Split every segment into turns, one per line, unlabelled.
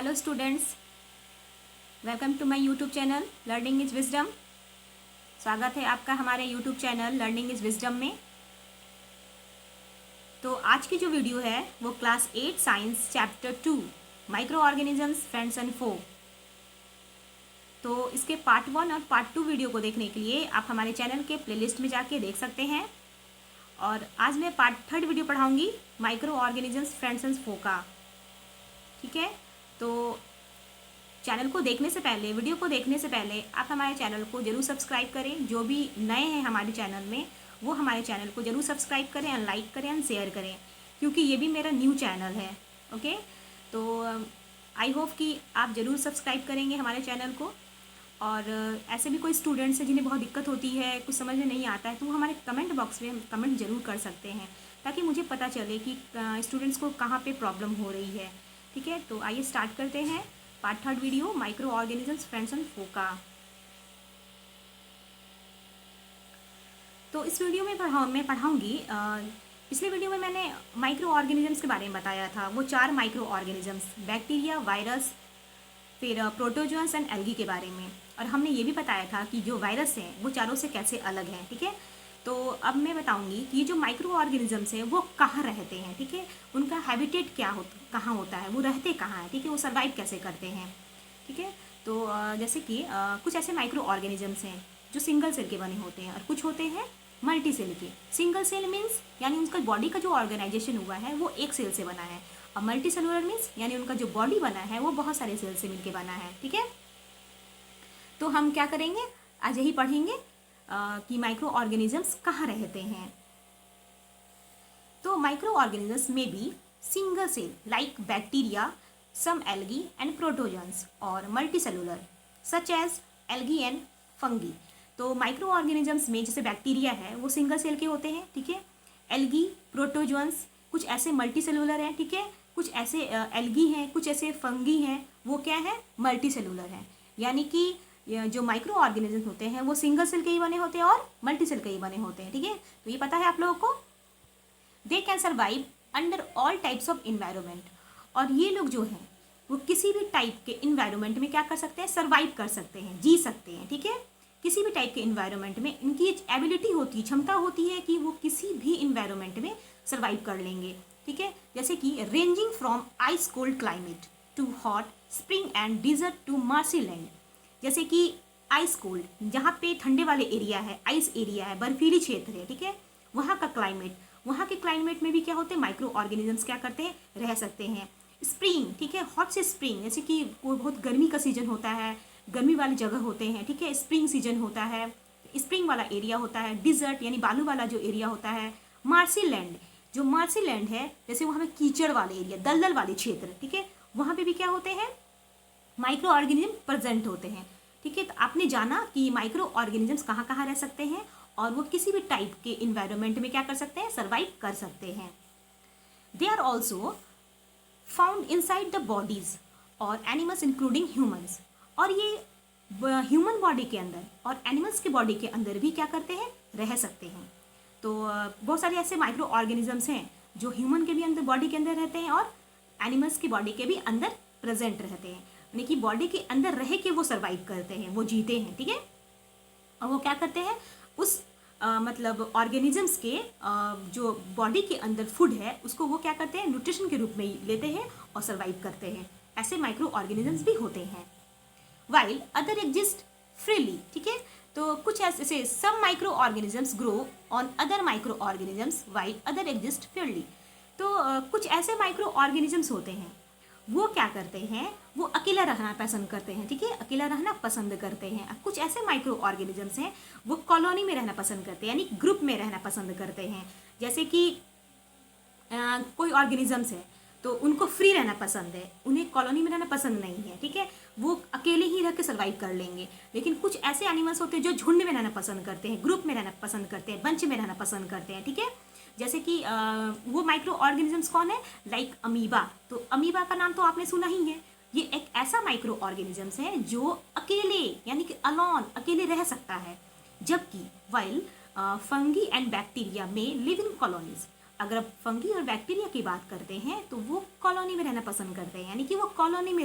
Hello students, welcome to my YouTube channel learning is wisdom. स्वागत है आपका हमारे YouTube channel learning is wisdom में। तो आज की जो वीडियो है वो class 8 science chapter 2 micro organisms friends and foe. तो इसके पार्ट 1 और पार्ट 2 वीडियो को देखने के लिए आप हमारे चैनल के प्लेलिस्ट में जाके देख सकते हैं। और आज मैं पार्ट 3 वीडियो पढ़ाऊँगी micro organisms friends and foe का। ठीक है, तो चैनल को देखने से पहले, वीडियो को देखने से पहले आप हमारे चैनल को जरूर सब्सक्राइब करें। जो भी नए हैं हमारे चैनल में वो हमारे चैनल को जरूर सब्सक्राइब करें एंड लाइक करें एंड शेयर करें, क्योंकि ये भी मेरा न्यू चैनल है। ओके, तो आई होप कि आप ज़रूर सब्सक्राइब करेंगे हमारे चैनल को। और ऐसे भी कोई स्टूडेंट्स हैं जिन्हें बहुत दिक्कत होती है, कुछ समझ में नहीं आता है, तो वो हमारे कमेंट बॉक्स में कमेंट जरूर कर सकते हैं, ताकि मुझे पता चले कि स्टूडेंट्स को कहाँ पे प्रॉब्लम हो रही है। ठीक है, तो आइए स्टार्ट करते हैं part 3 video micro organisms friends and foe का। तो इस वीडियो में मैं पढ़ाऊँगी, पिछले वीडियो में मैंने माइक्रो ऑर्गेनिजम्स के बारे में बताया था। वो 4 माइक्रो ऑर्गेनिजम्स, बैक्टीरिया, वायरस, फिर प्रोटोजोअन्स एंड एल्गी के बारे में। और हमने ये भी बताया था कि जो वायरस हैं वो चारों से कैसे अलग हैं। ठीक है, तो अब मैं बताऊंगी कि ये जो माइक्रो ऑर्गेनिजम्स हैं वो कहाँ रहते हैं। ठीक है, उनका हैबिटेट क्या कहाँ होता है, वो रहते कहाँ हैं। ठीक है, वो सर्वाइव कैसे करते हैं। ठीक है, तो जैसे कि कुछ ऐसे माइक्रो ऑर्गेनिजम्स हैं जो सिंगल सेल के बने होते हैं और कुछ होते हैं मल्टी सेल के। सिंगल सेल मीन्स यानी उनका बॉडी का जो ऑर्गेनाइजेशन हुआ है वो एक सेल से बना है, और मल्टी सेलुलर मीन्स यानी उनका जो बॉडी बना है वो बहुत सारे सेल से मिलकर बना है। ठीक है, तो हम क्या करेंगे, आज यही पढ़ेंगे कि माइक्रो ऑर्गेनिजम्स कहाँ रहते हैं। तो माइक्रो ऑर्गेनिजम्स में भी single cell like bacteria, some algae and protozoans, और multi cellular such as algae and fungi. तो माइक्रो ऑर्गेनिजम्स में जैसे बैक्टीरिया है वो सिंगल सेल के होते हैं। ठीक है, एल्गी, प्रोटोजोन्स कुछ ऐसे मल्टी सेलुलर हैं। ठीक है, कुछ ऐसे एल्गी हैं, कुछ ऐसे फंगी हैं, वो क्या है, मल्टी सेलुलर हैं। यानी कि जो माइक्रो ऑर्गेनिजम्स होते हैं वो सिंगल सेल के ही बने होते हैं और मल्टी सेल के ही बने होते हैं। ठीक है, तो ये पता है आप लोगों को। They can survive under all types of environment. और ये लोग जो हैं वो किसी भी टाइप के इन्वायरमेंट में क्या कर सकते हैं, सर्वाइव कर सकते हैं, जी सकते हैं। ठीक है, किसी भी टाइप के इन्वायरमेंट में इनकी एबिलिटी होती है, क्षमता होती है कि वो किसी भी इन्वायरमेंट में सर्वाइव कर लेंगे। ठीक है, जैसे कि ranging from ice cold climate to hot spring and desert to marshy land. जैसे कि आइस कोल्ड, जहाँ पे ठंडे वाले एरिया है, आइस एरिया है, बर्फीली क्षेत्र है। ठीक है, वहाँ का क्लाइमेट, वहाँ के क्लाइमेट में भी क्या होते हैं, माइक्रो ऑर्गेनिजम्स क्या करते हैं, रह सकते हैं। स्प्रिंग, ठीक है, हॉट से स्प्रिंग, जैसे कि कोई बहुत गर्मी का सीजन होता है, गर्मी वाली जगह होते हैं। ठीक है, स्प्रिंग सीजन होता है, स्प्रिंग वाला एरिया होता है। डिजर्ट यानी बालू वाला जो एरिया होता है। मार्सी लैंड, जो मार्सी लैंड है जैसे वहाँ पे कीचड़ वाले एरिया, दलदल वाले क्षेत्र। ठीक है, वहाँ पे भी क्या होते हैं, माइक्रो ऑर्गेनिज्म प्रेजेंट होते हैं। ठीक है, तो आपने जाना कि माइक्रो ऑर्गेनिजम्स कहाँ कहाँ रह सकते हैं और वो किसी भी टाइप के इन्वायरमेंट में क्या कर सकते हैं, सर्वाइव कर सकते हैं। They are also found inside the bodies और एनिमल्स इंक्लूडिंग ह्यूमन्स। और ये ह्यूमन बॉडी के अंदर और एनिमल्स के बॉडी के अंदर भी क्या करते हैं, रह सकते हैं। तो बहुत सारे ऐसे माइक्रो ऑर्गेनिजम्स हैं जो ह्यूमन के भी अंदर, बॉडी के अंदर रहते हैं और एनिमल्स की बॉडी के भी अंदर प्रेजेंट रहते हैं। यानी कि बॉडी के अंदर रह के वो सर्वाइव करते हैं, वो जीते हैं। ठीक है, और वो क्या करते हैं, उस मतलब ऑर्गेनिजम्स के जो बॉडी के अंदर फूड है उसको वो क्या करते हैं, न्यूट्रिशन के रूप में लेते हैं और सर्वाइव करते हैं। ऐसे माइक्रो ऑर्गेनिजम्स भी होते हैं। While other exist freely. ठीक है, तो कुछ ऐसे some micro organisms grow on other micro organisms while other exist freely. तो कुछ ऐसे माइक्रो ऑर्गेनिजम्स होते हैं वो क्या करते हैं, वो अकेला रहना पसंद करते हैं। ठीक है, अकेला रहना पसंद करते हैं। कुछ ऐसे माइक्रो ऑर्गेनिजम्स हैं वो कॉलोनी में रहना पसंद करते हैं, यानी ग्रुप में रहना पसंद करते हैं। जैसे कि कोई ऑर्गेनिजम्स है तो उनको फ्री रहना पसंद है, उन्हें कॉलोनी में रहना पसंद नहीं है। ठीक है, वो अकेले ही रह के सर्वाइव कर लेंगे। लेकिन कुछ ऐसे एनिमल्स होते हैं जो झुंड में रहना पसंद करते हैं, ग्रुप में रहना पसंद करते हैं, बंच में रहना पसंद करते हैं। ठीक है, जैसे कि वो माइक्रो ऑर्गेनिजम्स कौन है, लाइक अमीबा। तो अमीबा का नाम तो आपने सुना ही है। ये एक ऐसा माइक्रो ऑर्गेनिजम्स है जो अकेले यानी कि अलॉन, अकेले रह सकता है। जबकि वाइल फंगी एंड बैक्टीरिया में लिव इन कॉलोनीज। अगर आप फंगी और बैक्टीरिया की बात करते हैं तो वो कॉलोनी में रहना पसंद करते हैं, यानी कि वो कॉलोनी में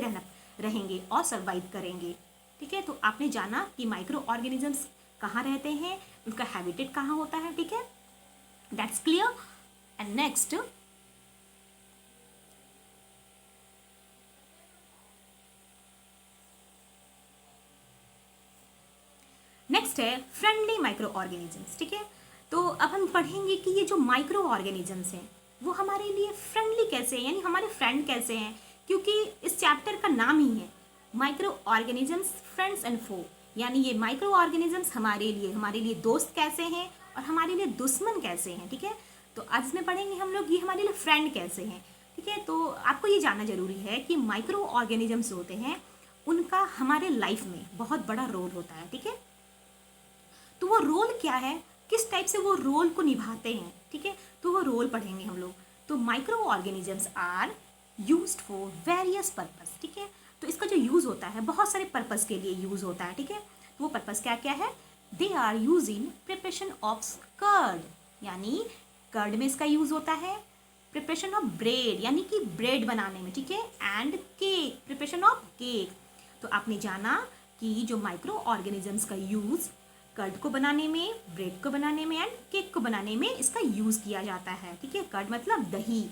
रहेंगे और सर्वाइव करेंगे। ठीक है, तो आपने जाना कि माइक्रो ऑर्गेनिजम्स कहाँ रहते हैं, उनका हैबिटेट कहाँ होता है। ठीक है, दैट्स क्लियर। एंड नेक्स्ट है फ्रेंडली माइक्रो ऑर्गेनिजम्स। ठीक है, तो अब हम पढ़ेंगे कि ये जो माइक्रो ऑर्गेनिजम्स हैं वो हमारे लिए फ्रेंडली कैसे हैं, यानी हमारे फ्रेंड कैसे हैं, क्योंकि इस चैप्टर का नाम ही है माइक्रो ऑर्गेनिजम्स फ्रेंड्स एंड फो, यानी ये माइक्रो ऑर्गेनिजम्स हमारे लिए दोस्त कैसे हैं और हमारे लिए दुश्मन कैसे हैं। ठीक है, तो आज इसमें पढ़ेंगे हम लोग ये हमारे लिए फ्रेंड कैसे हैं। ठीक है, तो आपको ये जानना जरूरी है कि माइक्रो ऑर्गेनिजम्स होते हैं उनका हमारे लाइफ में बहुत बड़ा रोल होता है। ठीक है, तो वो रोल क्या है, किस टाइप से वो रोल को निभाते हैं। ठीक है, तो वो रोल पढ़ेंगे हम लोग। तो micro organisms are used for various purpose. ठीक है, तो इसका जो यूज़ होता है बहुत सारे पर्पस के लिए यूज़ होता है। ठीक है, तो वो पर्पस क्या क्या है, they are use in preparation of curd, यानी कर्ड में इसका यूज़ होता है। प्रिपरेशन ऑफ ब्रेड, यानी कि ब्रेड बनाने में। ठीक है, and cake, preparation of cake. तो आपने जाना कि जो माइक्रो ऑर्गेनिजम्स का यूज़ कर्ड को बनाने में, ब्रेड को बनाने में एंड केक को बनाने में इसका यूज़ किया जाता है। ठीक है, कर्ड मतलब दही।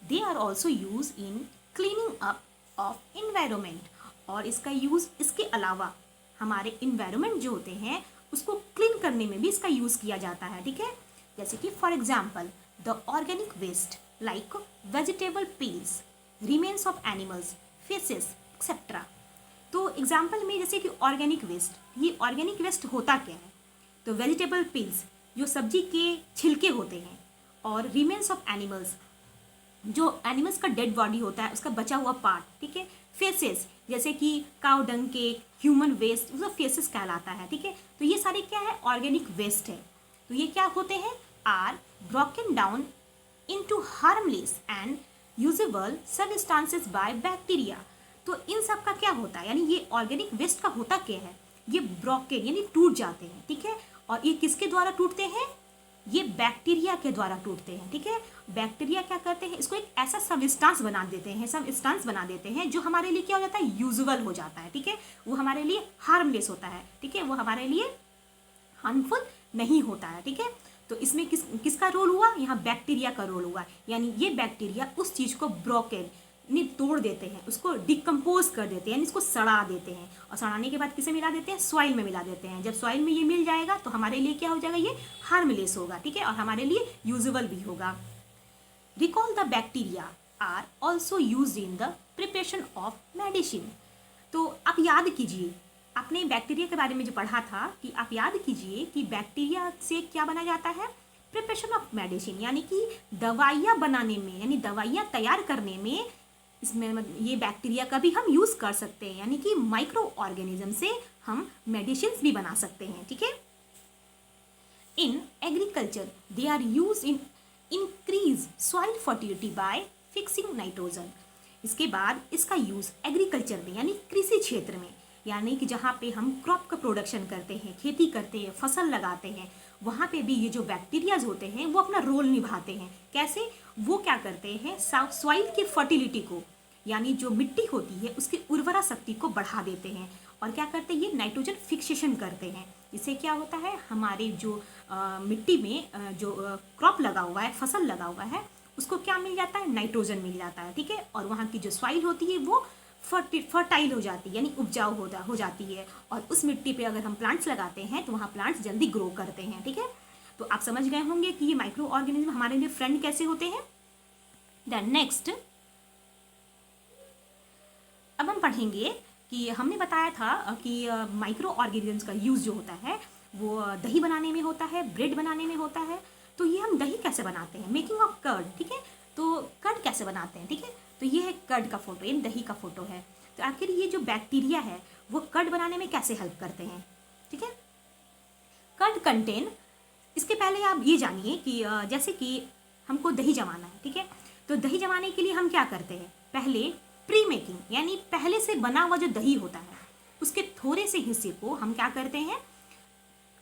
They are also use in cleaning up of environment, और इसका यूज़ इसके अलावा हमारे इन्वायरमेंट जो होते हैं उसको क्लीन करने में भी इसका यूज़ किया जाता है। ठीक है, जैसे कि for example the organic waste like vegetable peels, remains of animals, faeces etcetera. तो एग्जाम्पल में जैसे कि ऑर्गेनिक वेस्ट, ये ऑर्गेनिक वेस्ट होता क्या है, तो वेजिटेबल पील्स जो सब्जी के छिलके होते हैं, और रिमेन्स ऑफ एनिमल्स जो एनिमल्स का डेड बॉडी होता है उसका बचा हुआ पार्ट। ठीक है, फेसेस जैसे कि काउ डंग के, ह्यूमन वेस्ट, वो फेसेस कहलाता है। ठीक है, तो ये सारे क्या है, ऑर्गेनिक वेस्ट है। तो ये क्या होते हैं, are broken down into harmless and usable substances by bacteria. तो इन सब का क्या होता है, यानी ये ऑर्गेनिक वेस्ट का होता क्या है, ये ब्रोकन यानी टूट जाते हैं। ठीक है, और ये किसके द्वारा टूटते हैं, ये बैक्टीरिया के द्वारा टूटते हैं। ठीक है, बैक्टीरिया क्या करते हैं, इसको एक ऐसा सबस्टांस बना देते हैं जो हमारे लिए क्या हो जाता है, यूजुअल हो जाता है। ठीक है, वो हमारे लिए हार्मलेस होता है। ठीक है, वो हमारे लिए हार्मफुल नहीं होता है। ठीक है, तो इसमें किसका रोल हुआ, यहाँ बैक्टीरिया का रोल हुआ, यानी ये बैक्टीरिया उस चीज़ को ब्रोकन तोड़ देते हैं, उसको डिकम्पोज कर देते हैं, यानी इसको सड़ा देते हैं, और सड़ाने के बाद किसे मिला देते हैं, सॉइल में मिला देते हैं। जब सॉइल में ये मिल जाएगा तो हमारे लिए क्या हो जाएगा, ये हार्मलेस होगा। ठीक है, और हमारे लिए यूजुअल भी होगा। Recall the bacteria are also use in the preparation of medicine. तो आप याद कीजिए, आपने बैक्टीरिया के बारे में जो पढ़ा था कि आप याद कीजिए कि बैक्टीरिया से क्या बना जाता है, प्रिपरेशन ऑफ मेडिसिन, यानी कि दवाइयाँ बनाने में, यानी दवाइयाँ तैयार करने में इसमें ये बैक्टीरिया का भी हम यूज़ कर सकते हैं, यानी कि माइक्रो ऑर्गेनिज्म से हम मेडिसिन भी बना सकते हैं। ठीक है, in agriculture they are use in increase soil fertility by fixing nitrogen. इसके बाद इसका यूज़ एग्रीकल्चर में, यानी कृषि क्षेत्र में, यानी कि जहाँ पे हम क्रॉप का प्रोडक्शन करते हैं, खेती करते हैं, फसल लगाते हैं, वहाँ पे भी ये जो बैक्टीरियाज होते हैं वो अपना रोल निभाते हैं। कैसे, वो क्या करते हैं, सॉइल की फर्टिलिटी को, यानी जो मिट्टी होती है उसकी उर्वरा शक्ति को बढ़ा देते हैं, और क्या करते हैं, ये नाइट्रोजन फिक्सेशन करते हैं। इससे क्या होता है, हमारे जो मिट्टी में जो क्रॉप लगा हुआ है, फसल लगा हुआ है, उसको क्या मिल जाता है, नाइट्रोजन मिल जाता है। ठीक है, और वहाँ की जो सॉइल होती है वो फर्टाइल हो जाती है, यानी उपजाऊ हो जाती है, और उस मिट्टी पे अगर हम प्लांट्स लगाते हैं तो वहाँ प्लांट्स जल्दी ग्रो करते हैं। ठीक है, तो आप समझ गए होंगे कि ये माइक्रो ऑर्गेनिज्म हमारे लिए फ्रेंड कैसे होते हैं। देन नेक्स्ट अब हम पढ़ेंगे कि हमने बताया था कि माइक्रो ऑर्गेनिजम्स का यूज़ जो होता है वो दही बनाने में होता है, ब्रेड बनाने में होता है। तो ये हम दही कैसे बनाते हैं, मेकिंग ऑफ कर्ड। ठीक है, तो कर्ड कैसे बनाते हैं। ठीक है, तो ये है कर्ड का फोटो, ये दही का फोटो है। तो आखिर ये जो बैक्टीरिया है वो कर्ड बनाने में कैसे हेल्प करते हैं। ठीक है, कर्ड कंटेन, इसके पहले आप ये जानिए कि जैसे कि हमको दही जमाना है। ठीक है, तो दही जमाने के लिए हम क्या करते हैं, पहले प्री मेकिंग, यानी पहले से बना हुआ जो दही होता है उसके थोड़े से हिस्से को हम क्या करते हैं,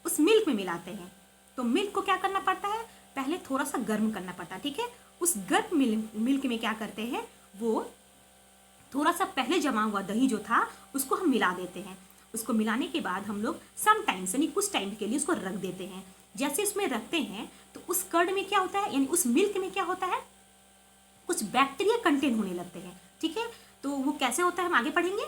उस मिल्क में मिलाते हैं। तो मिल्क को क्या करना पड़ता है, पहले थोड़ा सा गर्म करना पड़ता है, ठीक है। उस गर्म मिल्क में क्या करते हैं, वो थोड़ा सा पहले जमा हुआ दही जो था उसको हम मिला देते हैं। उसको मिलाने के बाद हम लोग सम टाइम्स यानी कुछ टाइम के लिए उसको रख देते हैं। जैसे इसमें रखते हैं तो उस कर्ड में क्या होता है, यानी उस मिल्क में क्या होता है, कुछ बैक्टीरिया कंटेन होने लगते हैं, ठीक है। तो वो कैसे होता है हम आगे पढ़ेंगे।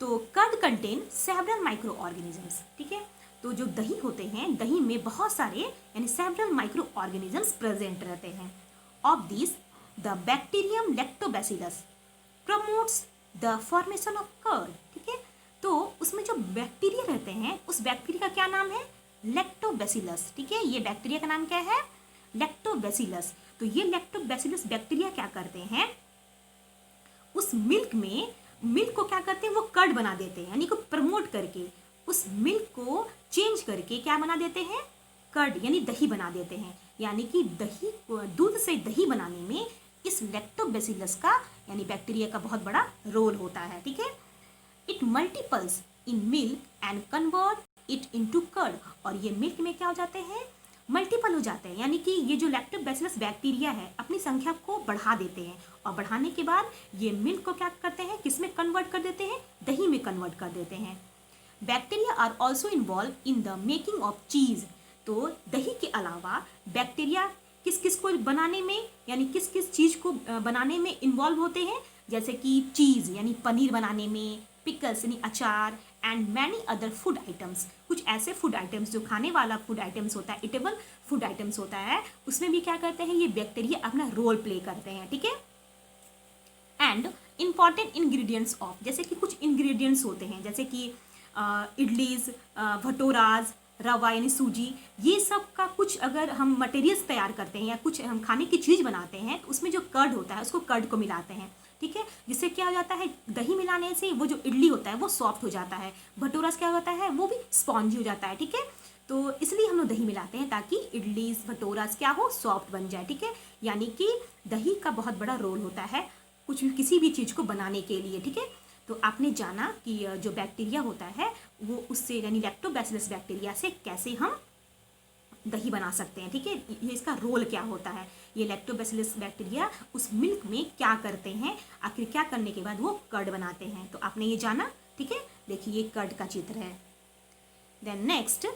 तो curd contain several micro organisms, ठीक है। तो जो दही होते हैं, दही में बहुत सारे यानी सेवरल माइक्रो ऑर्गेनिजम्स प्रेजेंट रहते हैं। Of this the bacterium lactobacillus promotes the formation of curd, ठीक है। तो उसमें जो बैक्टीरिया रहते हैं, उस बैक्टीरिया का क्या नाम है, लैक्टोबैसिलस, ठीक है। ये बैक्टीरिया का नाम क्या है, लैक्टोबैसिलस। तो ये लैक्टोबैसिलस बैक्टीरिया क्या करते हैं, उस मिल्क को क्या करते हैं, वो कर्ड बना देते हैं, यानी को प्रमोट करके उस मिल्क को चेंज करके क्या बना देते हैं, कर्ड यानी दही बना देते हैं। यानी कि दही, दूध से दही बनाने में इस लैक्टोबैसिलस का यानी बैक्टीरिया का बहुत बड़ा रोल होता है, ठीक है। It multiples in milk and convert it into curd. और ये मिल्क में क्या हो जाते हैं, मल्टीपल हो जाते हैं, यानी कि ये जो लैक्टोबैसिलस बैक्टीरिया है अपनी संख्या को बढ़ा देते हैं, और बढ़ाने के बाद ये मिल्क को क्या करते हैं, किसमें कन्वर्ट कर देते हैं, दही में कन्वर्ट कर देते हैं। Bacteria are also involved in the making of cheese. तो दही के अलावा बैक्टीरिया किस किस को बनाने में, यानी किस किस चीज़ को बनाने में इन्वॉल्व होते हैं, जैसे कि चीज़ यानी पनीर बनाने में, पिकल्स यानी अचार, and many other food items. कुछ ऐसे फूड आइटम्स जो खाने वाला फूड आइटम्स होता है, इटेबल फूड आइटम्स होता है, उसमें भी क्या करते हैं, ये बैक्टीरिया अपना रोल प्ले करते हैं, ठीक है। एंड इंपॉर्टेंट इंग्रेडिएंट्स ऑफ, जैसे कि कुछ इंग्रेडिएंट्स होते हैं, जैसे कि इडलीज, भटोराज, रवा यानी सूजी, ये सब का कुछ अगर हम मटेरियल्स तैयार करते हैं या कुछ हम खाने की चीज़ बनाते हैं तो उसमें जो कर्ड होता है उसको कर्ड को मिलाते हैं, ठीक है। जिससे क्या हो जाता है, दही मिलाने से वो जो इडली होता है वो सॉफ्ट हो जाता है, भटूरा क्या होता है वो भी स्पॉन्जी हो जाता है, ठीक है। तो इसलिए हम लोग दही मिलाते हैं ताकि इडली भटूरा क्या हो, सॉफ्ट बन जाए, ठीक है। यानी कि दही का बहुत बड़ा रोल होता है कुछ भी, किसी भी चीज़ को बनाने के लिए, ठीक है। तो आपने जाना कि जो बैक्टीरिया होता है वो उससे यानी लैक्टोबैसिलस बैक्टीरिया से कैसे हम दही बना सकते हैं, ठीक है। ये इसका रोल क्या होता है, ये लैक्टोबैसिलस बैक्टीरिया उस मिल्क में क्या करते हैं, आखिर क्या करने के बाद वो कर्ड बनाते हैं, तो आपने ये जाना, ठीक है। देखिए ये कर्ड का चित्र है। देन नेक्स्ट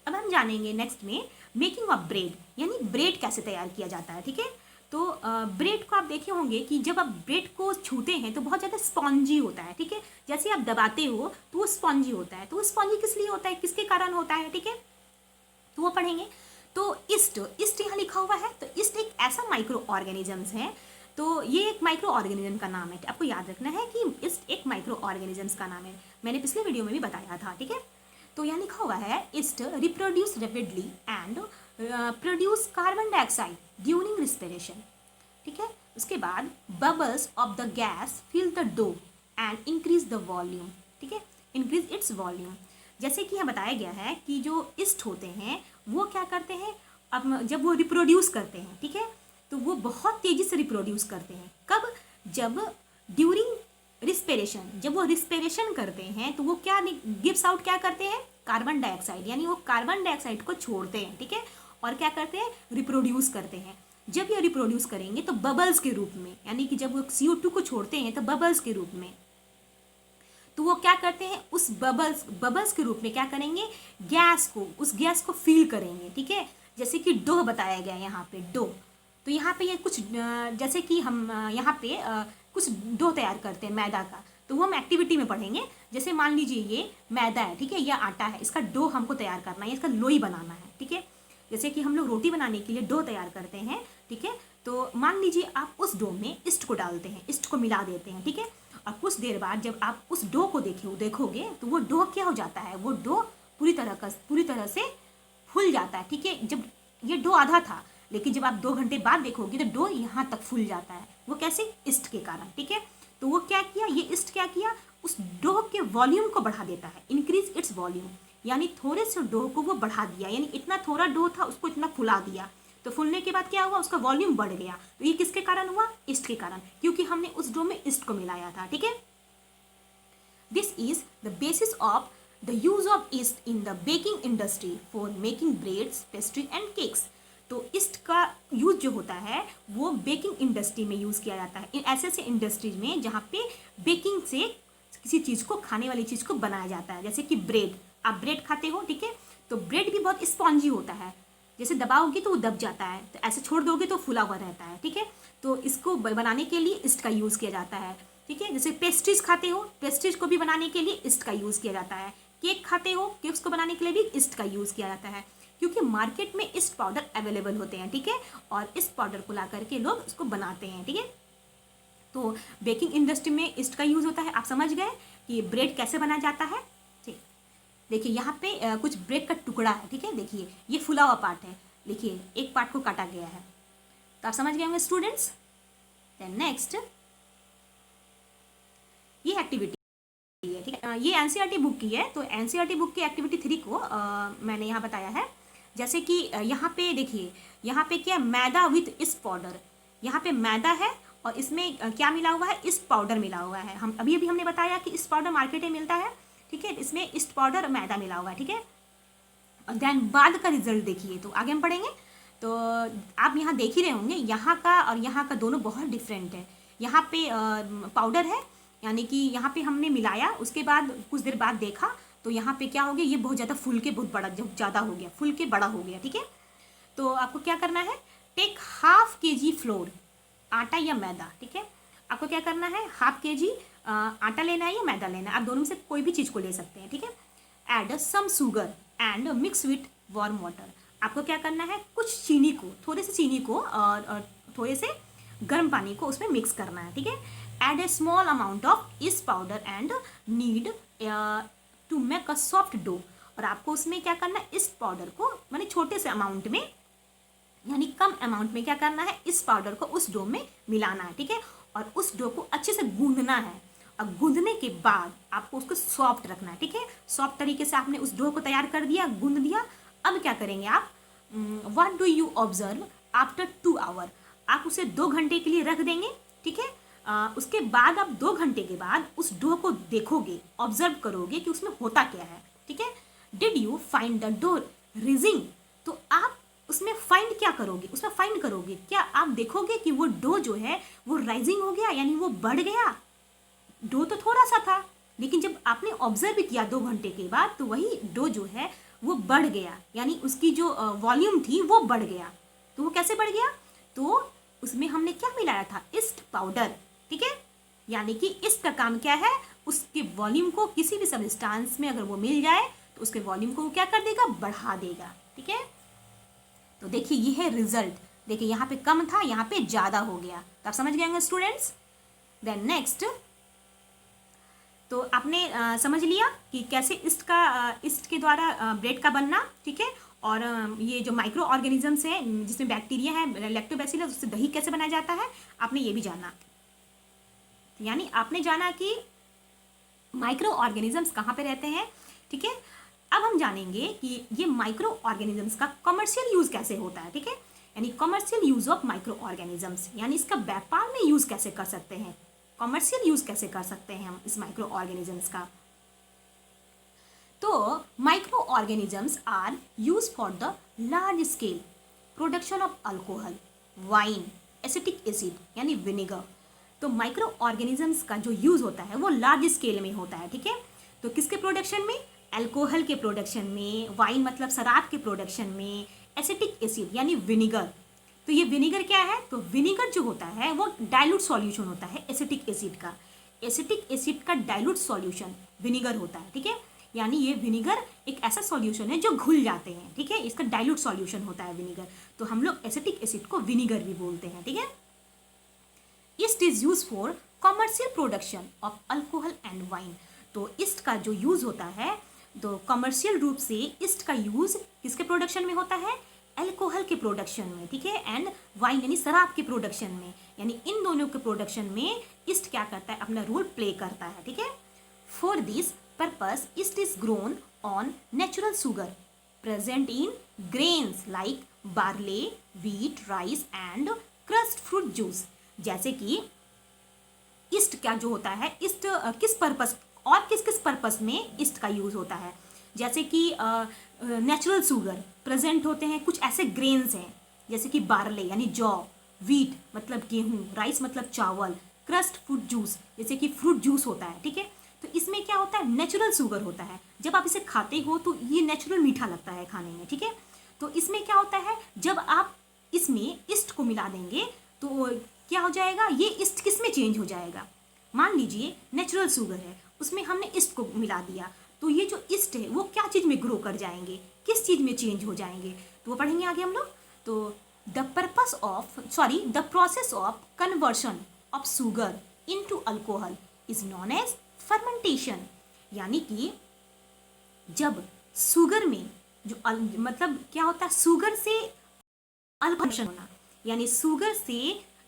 अब हम जानेंगे नेक्स्ट में मेकिंग ऑफ ब्रेड, यानी ब्रेड कैसे तैयार किया जाता है, ठीक है। तो ब्रेड को आप देखे होंगे कि जब आप ब्रेड को छूते हैं तो बहुत ज़्यादा स्पॉन्जी होता है, ठीक है। जैसे आप दबाते हो तो वो स्पॉन्जी होता है, तो वो स्पॉन्जी किस लिए होता है, किसके कारण होता है, ठीक है, तो वो पढ़ेंगे। तो ईस्ट यहाँ लिखा हुआ है, तो ईस्ट एक ऐसा माइक्रो ऑर्गेनिजम्स है, तो ये एक माइक्रो ऑर्गेनिज्म का नाम है, आपको याद रखना है कि ईस्ट एक माइक्रो ऑर्गेनिजम्स का नाम है, मैंने पिछले वीडियो में भी बताया था, ठीक है। तो यहाँ लिखा हुआ है yeast reproduce rapidly and produce carbon dioxide during respiration, ठीक है। उसके बाद bubbles of the gas fill the dough and increase the volume, ठीक है, इंक्रीज इट्स वॉल्यूम। जैसे कि यहाँ बताया गया है कि जो ईस्ट होते हैं वो क्या करते हैं, अब जब वो रिप्रोड्यूस करते हैं, ठीक है, तो वो बहुत तेज़ी से रिप्रोड्यूस करते हैं। कब, जब ड्यूरिंग रिस्पिरेशन, जब वो रिस्पिरेशन करते हैं तो वो क्या गिव्स आउट क्या करते हैं, कार्बन डाइऑक्साइड, यानी वो कार्बन डाइऑक्साइड को छोड़ते हैं, ठीक है, और क्या करते हैं, रिप्रोड्यूस करते हैं। जब ये रिप्रोड्यूस करेंगे तो बबल्स के रूप में, यानी कि जब वो CO2 को छोड़ते हैं तो बबल्स के रूप में, तो वो क्या करते हैं, उस बबल्स के रूप में क्या करेंगे, उस गैस को फील करेंगे, ठीक है। जैसे कि डो बताया गया यहाँ पे, डो, तो यहाँ पे ये कुछ जैसे कि हम यहाँ पे कुछ डो तैयार करते हैं मैदा का, तो वो हम एक्टिविटी में पढ़ेंगे। जैसे मान लीजिए ये मैदा है, ठीक है, यह आटा है, इसका डो हमको तैयार करना है, इसका लोई बनाना है, ठीक है। जैसे कि हम लोग रोटी बनाने के लिए डो तैयार करते हैं, ठीक है। तो मान लीजिए आप उस डो में ईस्ट को डालते हैं, ईस्ट को मिला देते हैं, ठीक है। और कुछ देर बाद जब आप उस डो को देखोगे तो वो डो क्या हो जाता है, वो डो पूरी तरह से फूल जाता है, ठीक है। जब ये डो आधा था, लेकिन जब आप 2 घंटे बाद देखोगे तो डो यहाँ तक फूल जाता है, वो कैसे, ईस्ट के कारण, ठीक है। तो वो क्या किया, ये ईस्ट क्या किया, उस डो के वॉल्यूम को बढ़ा देता है, इंक्रीज इट्स वॉल्यूम, यानी थोड़े से डो को वो बढ़ा दिया, यानी इतना थोड़ा डो था उसको इतना फुला दिया, तो फूलने के बाद क्या हुआ, उसका वॉल्यूम बढ़ गया। तो ये किसके कारण हुआ, ईस्ट के कारण, क्योंकि हमने उस डो में ईस्ट को मिलाया था, ठीक है। This is the basis of the use of east in the baking industry for making breads, pastry and cakes. तो ईस्ट का यूज जो होता है वो बेकिंग इंडस्ट्री में यूज़ किया जाता है, इन ऐसे ऐसे इंडस्ट्रीज में जहाँ पे बेकिंग से किसी चीज़ को, खाने वाली चीज़ को बनाया जाता है। जैसे कि ब्रेड, आप ब्रेड खाते हो, ठीक है, तो ब्रेड भी बहुत स्पॉन्जी होता है, जैसे दबाओगे तो वो दब जाता है, तो ऐसे छोड़ दोगे तो फुला हुआ रहता है, ठीक है। तो इसको बनाने के लिए ईस्ट का यूज़ किया जाता है, ठीक है। जैसे पेस्ट्रीज खाते हो, पेस्ट्रीज को भी बनाने के लिए ईस्ट का यूज़ किया जाता है। केक खाते हो, केक्स को बनाने के लिए भी ईस्ट का यूज़ किया जाता है, क्योंकि मार्केट में ईस्ट पाउडर अवेलेबल होते हैं, ठीक है, और इस पाउडर को ला करके लोग उसको बनाते हैं, ठीक है। तो बेकिंग इंडस्ट्री में ईस्ट का यूज़ होता है। आप समझ गए कि ब्रेड कैसे बनाया जाता है, ठीक। देखिए यहाँ पे कुछ ब्रेड का टुकड़ा है, ठीक है, देखिए ये फुला हुआ पार्ट है, देखिए एक पार्ट को काटा गया है, तो आप समझ गए होंगे स्टूडेंट्स। देन नेक्स्ट ये एक्टिविटी है, ठीक है, ये एनसीईआरटी बुक की है, तो एनसीईआरटी बुक की एक्टिविटी 3 को मैंने यहाँ बताया है। जैसे कि यहाँ पे देखिए, यहाँ पे क्या, मैदा विथ ईस्ट पाउडर, यहाँ पे मैदा है और इसमें क्या मिला हुआ है, ईस्ट पाउडर मिला हुआ है। हम अभी हमने बताया कि ईस्ट पाउडर मार्केट में मिलता है, ठीक है, इसमें ईस्ट पाउडर और मैदा मिला हुआ है, ठीक है। और देन बाद का रिजल्ट देखिए, तो आगे हम पढ़ेंगे। तो आप यहाँ देख ही रहे होंगे, यहाँ का और यहाँ का दोनों बहुत डिफरेंट है। यहाँ पे पाउडर है, यानी कि यहाँ पे हमने मिलाया, उसके बाद कुछ देर बाद देखा तो यहाँ पे क्या हो गया, ये बहुत ज़्यादा फूल के बहुत बड़ा ज़्यादा हो गया, फूल के बड़ा हो गया, ठीक है। तो आपको क्या करना है, टेक ½ kg फ्लोर, आटा या मैदा, ठीक है। आपको क्या करना है, ½ kg आटा लेना है या मैदा लेना है, आप दोनों में से कोई भी चीज़ को ले सकते हैं, ठीक है। Add some sugar and mix with warm water. आपको क्या करना है, कुछ चीनी को, थोड़े से चीनी को और थोड़े से गर्म पानी को उसमें मिक्स करना है, ठीक है। Add a small amount of yeast powder and need to make a soft dough. और आपको उसमें क्या करना है, ईस्ट पाउडर को माने छोटे से अमाउंट में, यानी कम अमाउंट में क्या करना है, इस पाउडर को उस डो में मिलाना है, ठीक है। और उस डो को अच्छे से गूंदना है, और गूंदने के बाद आपको उसको सॉफ्ट रखना है, ठीक है। सॉफ्ट तरीके से आपने उस डो को तैयार कर दिया, गूंद दिया। अब क्या करेंगे आप, what do you observe after 2 hour, आप उसे 2 घंटे के लिए रख देंगे, ठीक है। उसके बाद आप 2 घंटे के बाद उस डो को देखोगे, ऑब्जर्व करोगे कि उसमें होता क्या है, ठीक है। Did you find the dough rising, तो आप उसमें फाइंड क्या करोगे, उसमें फाइंड करोगे क्या, आप देखोगे कि वो डो जो है वो राइजिंग हो गया, यानी वो बढ़ गया। डो तो थोड़ा सा था, लेकिन जब आपने ऑब्जर्व किया 2 घंटे के बाद, तो वही डो जो है वो बढ़ गया, यानी उसकी जो वॉल्यूम थी वो बढ़ गया। तो वो कैसे बढ़ गया, तो उसमें हमने क्या मिलाया था, ईस्ट पाउडर, ठीक है। यानी कि ईस्ट का काम क्या है, उसके वॉल्यूम को किसी भी सब्सटेंस में अगर वो मिल जाए तो उसके वॉल्यूम को वो क्या कर देगा, बढ़ा देगा, ठीक है। तो देखिए ये है रिजल्ट, देखिए यहाँ पे कम था, यहाँ पे ज़्यादा हो गया, तो आप समझ गए होंगे स्टूडेंट्स। देन नेक्स्ट, तो आपने समझ लिया कि कैसे ईस्ट के द्वारा ब्रेड का बनना, ठीक है। और ये जो माइक्रो ऑर्गेनिजम्स हैं जिसमें बैक्टीरिया है, लैक्टोबैसिलस, उससे दही कैसे बनाया जाता है, आपने ये भी जाना। यानी आपने जाना कि माइक्रो ऑर्गेनिजम्स कहाँ पे रहते हैं, ठीक है। अब हम जानेंगे कि ये माइक्रो ऑर्गेनिजम्स का कमर्शियल यूज़ कैसे होता है, ठीक है। यानी commercial use of micro organisms, यानी इसका व्यापार में यूज़ कैसे कर सकते हैं, कमर्शियल यूज़ कैसे कर सकते हैं हम इस माइक्रो ऑर्गेनिजम्स का। तो micro organisms are use for the large scale production of alcohol, wine, acetic acid यानी विनेगर। तो माइक्रो ऑर्गेनिजम्स का जो यूज़ होता है वो लार्ज स्केल में होता है, ठीक है। तो किसके प्रोडक्शन में, अल्कोहल के प्रोडक्शन में, वाइन मतलब शराब के प्रोडक्शन में, एसिटिक एसिड यानी विनेगर। तो ये विनेगर क्या है, तो विनेगर जो होता है वो डाइल्यूट सॉल्यूशन होता है एसिटिक एसिड का। एसिटिक एसिड का डाइल्यूट सॉल्यूशन विनेगर होता है, ठीक है। यानी ये विनेगर एक ऐसा सॉल्यूशन है जो घुल जाते हैं, ठीक है, इसका डाइल्यूट सॉल्यूशन होता है विनेगर। तो हम लोग एसिटिक एसिड को विनेगर भी बोलते हैं, ठीक है। East is use for commercial production of alcohol and wine. तो ईस्ट का जो यूज होता है, तो कमर्शियल रूप से ईस्ट का यूज किसके प्रोडक्शन में होता है, अल्कोहल के प्रोडक्शन में, ठीक है, एंड वाइन यानी शराब के प्रोडक्शन में। यानी इन दोनों के प्रोडक्शन में ईस्ट क्या करता है, अपना रोल प्ले करता है, ठीक है। For this purpose east is grown on natural sugar present in grains like barley, wheat, rice and crust fruit juice. जैसे कि ईस्ट क्या जो होता है, ईस्ट किस पर्पस और किस किस पर्पस में ईस्ट का यूज़ होता है, जैसे कि नेचुरल शुगर प्रेजेंट होते हैं, कुछ ऐसे ग्रेन्स हैं जैसे कि बार्ले यानी जौ, वीट मतलब गेहूँ, राइस मतलब चावल, क्रस्ट फ्रूट जूस जैसे कि फ्रूट जूस होता है, ठीक है। तो इसमें क्या होता है, नेचुरल शुगर होता है, जब आप इसे खाते हो तो ये नेचुरल मीठा लगता है खाने में, ठीक है। तो इसमें क्या होता है, जब आप इसमें ईस्ट को मिला देंगे तो क्या हो जाएगा, ये ईस्ट किस में चेंज हो जाएगा, मान लीजिए नेचुरल शुगर है, उसमें हमने ईस्ट को मिला दिया, तो ये जो ईस्ट है वो क्या चीज़ में ग्रो कर जाएंगे, किस चीज़ में चेंज हो जाएंगे, तो वो पढ़ेंगे आगे हम लोग। तो the process of conversion of sugar into alcohol is known as fermentation. यानी कि जब शुगर में जो मतलब क्या होता है, शुगर से अल्कोहल होना, यानी शुगर से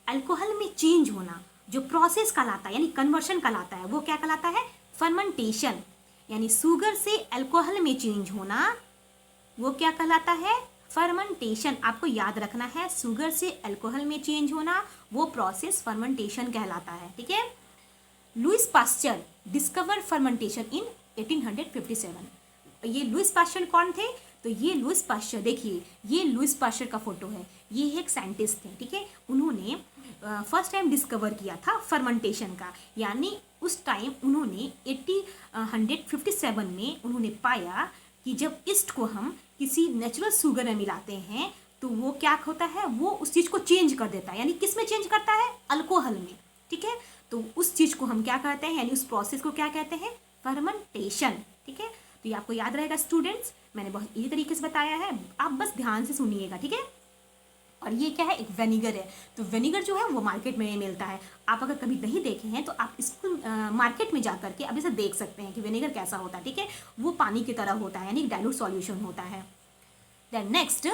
अल्कोहल में चेंज होना, जो प्रोसेस कहलाता है यानी कन्वर्शन कहलाता है, वो क्या कहलाता है, फर्मेंटेशन। यानी शुगर से अल्कोहल में चेंज होना वो क्या कहलाता है, फर्मेंटेशन। आपको याद रखना है, शुगर से अल्कोहल में चेंज होना वो प्रोसेस फर्मेंटेशन कहलाता है, ठीक है। लुइस पास्चर डिस्कवर फर्मेंटेशन इन 1857। ये लुइस पास्चर कौन थे, तो ये लुइस पास्चर, देखिए ये लुइस पास्चर का फोटो है, ये एक साइंटिस्ट थे, ठीक है। उन्होंने फर्स्ट टाइम डिस्कवर किया था फर्मेंटेशन का, यानी उस टाइम उन्होंने 1857 में उन्होंने पाया कि जब ईस्ट को हम किसी नेचुरल शुगर में मिलाते हैं तो वो क्या होता है, वो उस चीज़ को चेंज कर देता है, यानी किस में चेंज करता है, अल्कोहल में, ठीक है। तो उस चीज़ को हम क्या कहते हैं, यानी उस प्रोसेस को क्या कहते हैं, फर्मेंटेशन, ठीक है। तो ये आपको याद रहेगा स्टूडेंट्स, मैंने बहुत इजी तरीके से बताया है, आप बस ध्यान से सुनिएगा, ठीक है। और ये क्या है, एक वेनिगर है, तो वेनिगर जो है वो मार्केट में मिलता है, आप अगर कभी नहीं देखे हैं तो आप इसको मार्केट में जा करके अब इसे देख सकते हैं कि वेनिगर कैसा होता है, ठीक है। वो पानी की तरह होता है, यानी डाइल्यूट सॉल्यूशन होता है। देन नेक्स्ट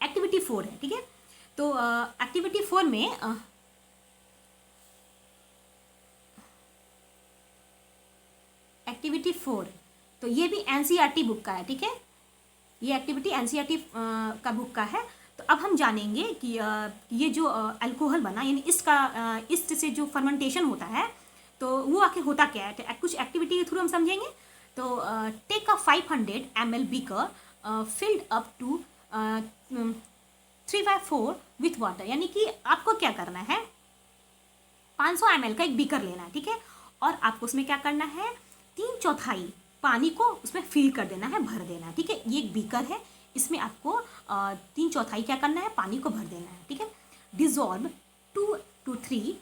एक्टिविटी 4 है, ठीक है। तो एक्टिविटी 4 में एक्टिविटी 4 तो ये भी एनसीईआरटी बुक का है, ठीक है। ये एक्टिविटी एनसीईआरटी का बुक का है। तो अब हम जानेंगे कि ये जो अल्कोहल बना, यानी ईस्ट से जो फर्मेंटेशन होता है तो वो आखिर होता क्या है, कुछ एक्टिविटी के थ्रू हम समझेंगे। तो take a 500 ml beaker filled up to 3/4 with water, यानी कि आपको क्या करना है, 500 ml का एक बीकर लेना है, ठीक है। और आपको उसमें क्या करना है, 3/4 पानी को उसमें फिल कर देना है, भर देना है, ठीक है। ये एक बीकर है, इसमें आपको 3/4 क्या करना है, पानी को भर देना है, ठीक है। Dissolve 2 to 3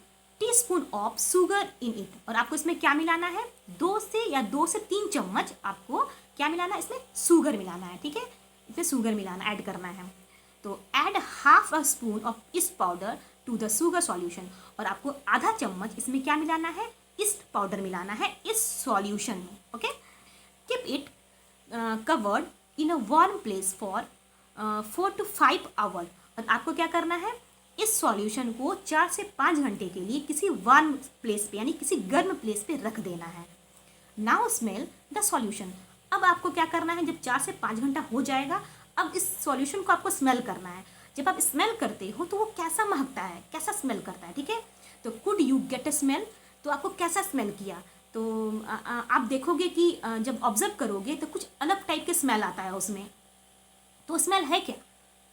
teaspoon of sugar in it, और आपको इसमें क्या मिलाना है, 2 से 3 चम्मच आपको क्या मिलाना है, इसमें शुगर मिलाना है, ठीक है। इसमें शुगर मिलाना, ऐड करना है। तो add half a spoon of yeast powder to the sugar solution, और आपको आधा चम्मच इसमें क्या मिलाना है, ईस्ट पाउडर मिलाना है इस सॉल्यूशन में, okay. Keep it covered in a warm place for 4 to 5 hour, और आपको क्या करना है, इस सॉल्यूशन को 4 से 5 घंटे के लिए किसी वार्म प्लेस पे यानी किसी गर्म प्लेस पे रख देना है। नाउ स्मेल द सॉल्यूशन, अब आपको क्या करना है, जब 4 से 5 घंटा हो जाएगा, अब इस सॉल्यूशन को आपको स्मेल करना है। जब आप स्मेल करते हो तो वो कैसा महकता है, कैसा स्मेल करता है, ठीक है। तो could you get a smell, तो आपको कैसा स्मेल किया, तो आप देखोगे कि जब ऑब्जर्व करोगे तो कुछ अलग टाइप के स्मेल आता है उसमें, तो स्मेल है क्या।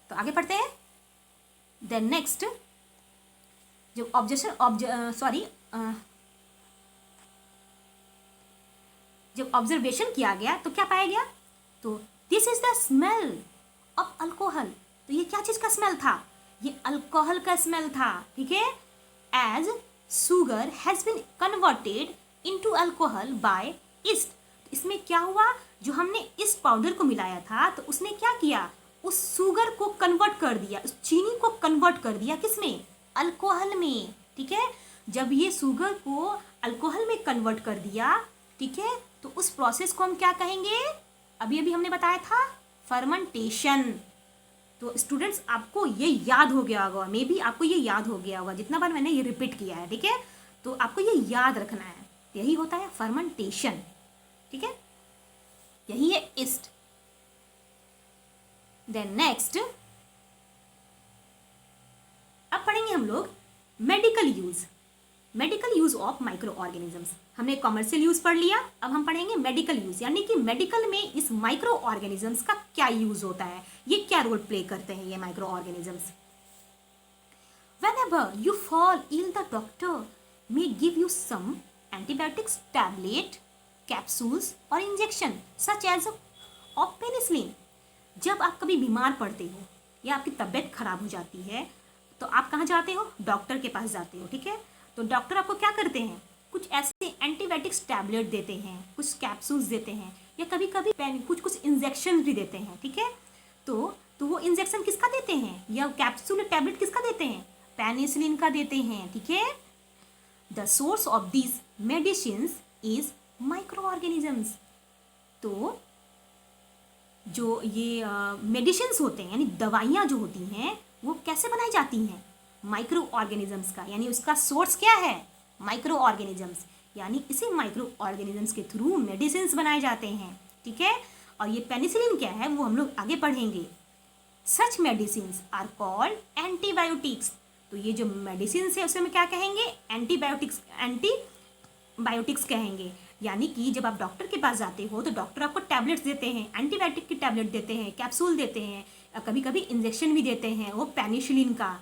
तो आगे पढ़ते हैं। देन नेक्स्ट जब जब ऑब्जर्वेशन किया गया तो क्या पाया गया, तो this is the smell of alcohol, तो ये क्या चीज का स्मेल था, ये अल्कोहल का स्मेल था, ठीक है। As sugar has been converted into alcohol by yeast, इसमें क्या हुआ, जो हमने ईस्ट पाउडर को मिलाया था तो उसने क्या किया, उस शुगर को कन्वर्ट कर दिया, उस चीनी को कन्वर्ट कर दिया किसमें, अल्कोहल में, ठीक है। जब ये शुगर को अल्कोहल में कन्वर्ट कर दिया, ठीक है, तो उस प्रोसेस को हम क्या कहेंगे, अभी अभी हमने बताया था फर्मेंटेशन। तो स्टूडेंट्स आपको ये याद हो गया होगा, मे बी आपको ये याद हो गया होगा जितना बार मैंने ये रिपीट किया है, ठीक है। तो आपको ये याद रखना है, यही होता है फर्मेंटेशन, ठीक है, यही है ईस्ट। देन नेक्स्ट अब पढ़ेंगे हम लोग medical use, medical use of micro organisms. हमने कॉमर्शियल यूज पढ़ लिया, अब हम पढ़ेंगे मेडिकल यूज, यानी कि मेडिकल में इस माइक्रो ऑर्गेनिजम्स का क्या यूज होता है, ये क्या रोल प्ले करते हैं ये micro organisms. Whenever you fall ill, the doctor may give you some antibiotics, tablet, capsules or injection such as of penicillin। जब आप कभी बीमार पड़ते हो या आपकी तबीयत खराब हो जाती है तो आप कहाँ जाते हो, डॉक्टर के पास जाते हो, ठीक है। तो डॉक्टर आपको क्या करते हैं, कुछ ऐसे एंटीबायोटिक्स टैबलेट देते हैं, कुछ कैप्सूल्स देते हैं, या कभी कभी कुछ इंजेक्शन भी देते हैं, ठीक है। तो वो इंजेक्शन किसका देते हैं या कैप्सूल या टैबलेट किसका देते हैं, पेनिसिलिन का देते हैं, ठीक है। The source of these medicine is micro organisms. तो जो ये मेडिसिन होते हैं यानी दवाइयाँ जो होती हैं वो कैसे बनाई जाती हैं, माइक्रो ऑर्गेनिजम्स का, यानी उसका सोर्स क्या है, माइक्रो ऑर्गेनिजम्स, यानी इसी माइक्रो ऑर्गेनिजम्स के थ्रू मेडिसिन बनाए जाते हैं, ठीक है। और ये पेनिसिलिन क्या है वो हम लोग आगे पढ़ेंगे। सच मेडिसिन आर कॉल्ड एंटीबायोटिक्स। तो ये जो मेडिसिन है उसे हम क्या कहेंगे, एंटीबायोटिक्स कहेंगे। यानी कि जब आप डॉक्टर के पास जाते हो तो डॉक्टर आपको टैबलेट्स देते हैं, एंटीबायोटिक की टैबलेट देते हैं, कैप्सूल देते हैं, कभी कभी इंजेक्शन भी देते हैं वो पेनिसिलिन का।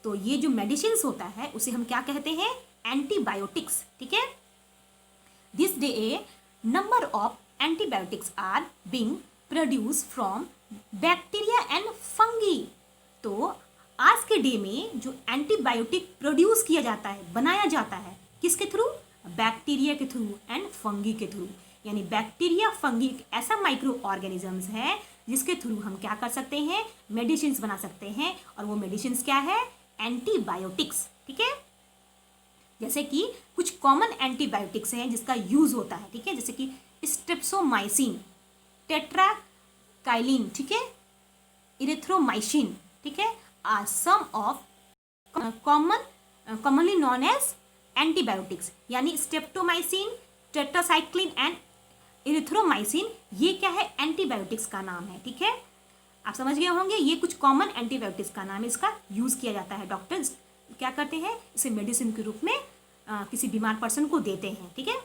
तो ये जो मेडिसिन होता है उसे हम क्या कहते हैं, एंटीबायोटिक्स, ठीक है। This day a number of antibiotics are being produce from bacteria and fungi. तो आज के डे में जो एंटीबायोटिक प्रोड्यूस किया जाता है, बनाया जाता है, किसके थ्रू, बैक्टीरिया के थ्रू एंड फंगी के थ्रू। यानी बैक्टीरिया फंगी ऐसा माइक्रो ऑर्गेनिजम्स है जिसके थ्रू हम क्या कर सकते हैं, मेडिसिन बना सकते हैं। और वो मेडिसिन क्या है, एंटीबायोटिक्स, ठीक है। जैसे कि कुछ कॉमन एंटीबायोटिक्स हैं जिसका यूज होता है, ठीक है, जैसे कि स्ट्रेप्टोमाइसिन, टेट्राकाइलिन, ठीक है, इरिथ्रोमाइसिन, ठीक है, are some of commonly known as antibiotics. यानी स्ट्रेप्टोमाइसिन, टेट्रासाइक्लिन एंड इरिथ्रोमाइसिन ये क्या है, एंटीबायोटिक्स का नाम है, ठीक है। आप समझ गए होंगे ये कुछ कॉमन एंटीबायोटिक्स का नाम है, इसका यूज किया जाता है, डॉक्टर्स क्या करते हैं, इसे मेडिसिन के रूप में किसी बीमार पर्सन को देते हैं, ठीक है।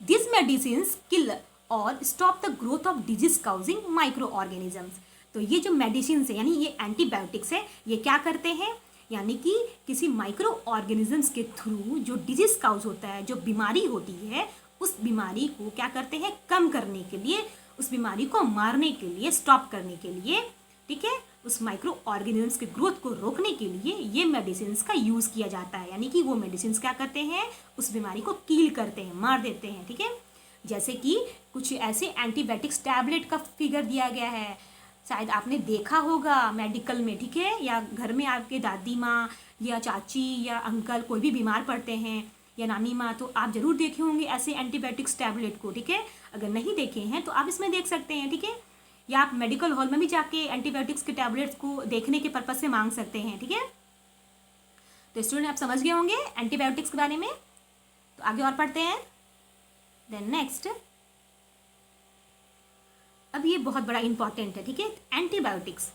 दिस मेडिसिन किल और stop the growth of disease causing micro organisms. तो ये जो मेडिसिन है यानी ये एंटीबायोटिक्स है, ये क्या करते हैं, यानी कि किसी माइक्रो ऑर्गेनिजम्स के थ्रू जो डिजीज काउज होता है, जो बीमारी होती है, उस बीमारी को क्या करते हैं, कम करने के लिए, उस बीमारी को मारने के लिए, स्टॉप करने के लिए, ठीक है, उस माइक्रो ऑर्गेनिजम्स के ग्रोथ को रोकने के लिए ये मेडिसिन का यूज़ किया जाता है। यानी कि वो मेडिसिन क्या करते हैं, उस बीमारी को किल करते हैं, मार देते हैं, ठीक है। जैसे कि कुछ ऐसे एंटीबायोटिक्स टैबलेट का फिगर दिया गया है, शायद आपने देखा होगा मेडिकल में, ठीक है, या घर में आपके दादी माँ या चाची या अंकल कोई भी बीमार पड़ते हैं या नानी माँ, तो आप जरूर देखे होंगे ऐसे एंटीबायोटिक्स टैबलेट को, ठीक है। अगर नहीं देखे हैं तो आप इसमें देख सकते हैं, ठीक है, या आप मेडिकल हॉल में भी जाके एंटीबायोटिक्स के टैबलेट्स को देखने के पर्पज से मांग सकते हैं, ठीक है। तो स्टूडेंट आप समझ गए होंगे एंटीबायोटिक्स के बारे में। तो आगे और पढ़ते हैं। देन नेक्स्ट, अब ये बहुत बड़ा इंपॉर्टेंट है, ठीक है, एंटीबायोटिक्स।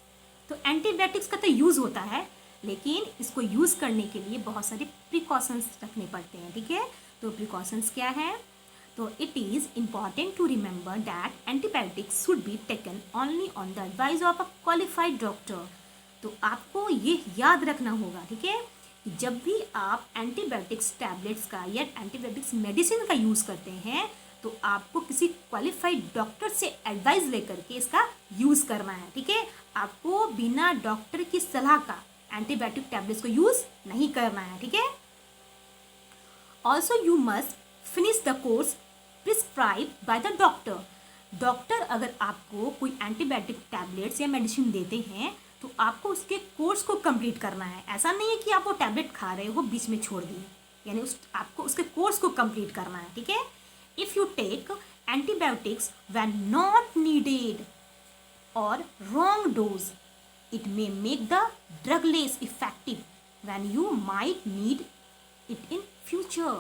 तो एंटीबायोटिक्स का तो यूज़ होता है, लेकिन इसको यूज़ करने के लिए बहुत सारे प्रिकॉशंस रखने पड़ते हैं, ठीक है। तो प्रिकॉशंस क्या है, तो it is important to remember that antibiotics should be taken only on the advice of a qualified doctor. तो आपको ये याद रखना होगा, ठीक है, जब भी आप एंटीबायोटिक्स टैबलेट्स का या एंटीबायोटिक्स मेडिसिन का यूज़ करते हैं तो आपको किसी क्वालिफाइड डॉक्टर से एडवाइस लेकर के इसका यूज़ करना है, ठीक है। आपको बिना डॉक्टर की सलाह का एंटीबायोटिक टैबलेट्स को यूज़ नहीं करना है, ठीक है। Also you must finish the course prescribe by the doctor. Doctor अगर आपको कोई एंटीबायोटिक टैबलेट्स या मेडिसिन देते हैं तो आपको उसके कोर्स को कंप्लीट करना है। ऐसा नहीं है कि आप वो टैबलेट खा रहे हो बीच में छोड़ दिए, यानी आपको उसके कोर्स को कंप्लीट करना है, ठीक है। If you take antibiotics when not needed और wrong dose, it may make the drug less effective when you might need it in future।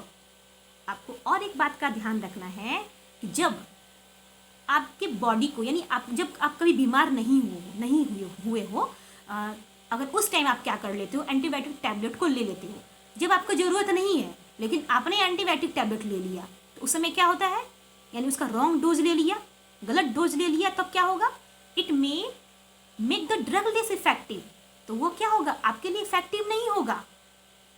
आपको और एक बात का ध्यान रखना है कि जब आपके बॉडी को, यानी जब आप कभी बीमार नहीं हुए हो, अगर उस टाइम आप क्या कर लेते हो, एंटीबायोटिक टैबलेट को ले लेते हो, जब आपको ज़रूरत नहीं है लेकिन आपने एंटीबायोटिक टैबलेट ले लिया तो उस समय क्या होता है, यानी उसका रॉन्ग डोज ले लिया, गलत डोज ले लिया, तब क्या होगा, it may make the drug less effective, तो वो क्या होगा, आपके लिए इफेक्टिव नहीं होगा।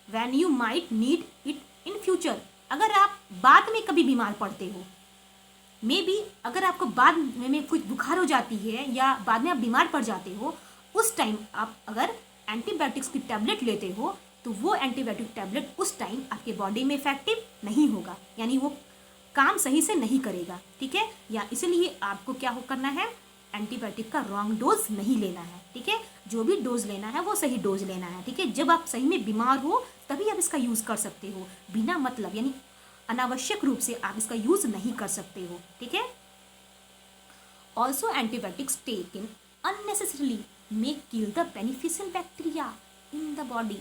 When you might need it in future, अगर आप बाद में कभी बीमार पड़ते हो, मे बी अगर आपको बाद में कुछ बुखार हो जाती है या बाद में आप बीमार पड़ जाते हो, उस टाइम आप अगर एंटीबायोटिक्स की टैबलेट लेते हो तो वो एंटीबायोटिक टैबलेट उस टाइम आपके बॉडी में इफेक्टिव नहीं होगा, यानी वो काम सही से नहीं करेगा, ठीक है। या इसलिए आपको क्या हो करना है, एंटीबायोटिक का रॉन्ग डोज नहीं लेना है, ठीक है। जो भी डोज लेना है वो सही डोज लेना है, ठीक है। जब आप सही में बीमार हो तभी आप इसका यूज़ कर सकते हो, बिना मतलब यानी अनावश्यक रूप से आप इसका यूज़ नहीं कर सकते हो, ठीक है। Also antibiotics taken unnecessarily may kill the beneficial bacteria in the body.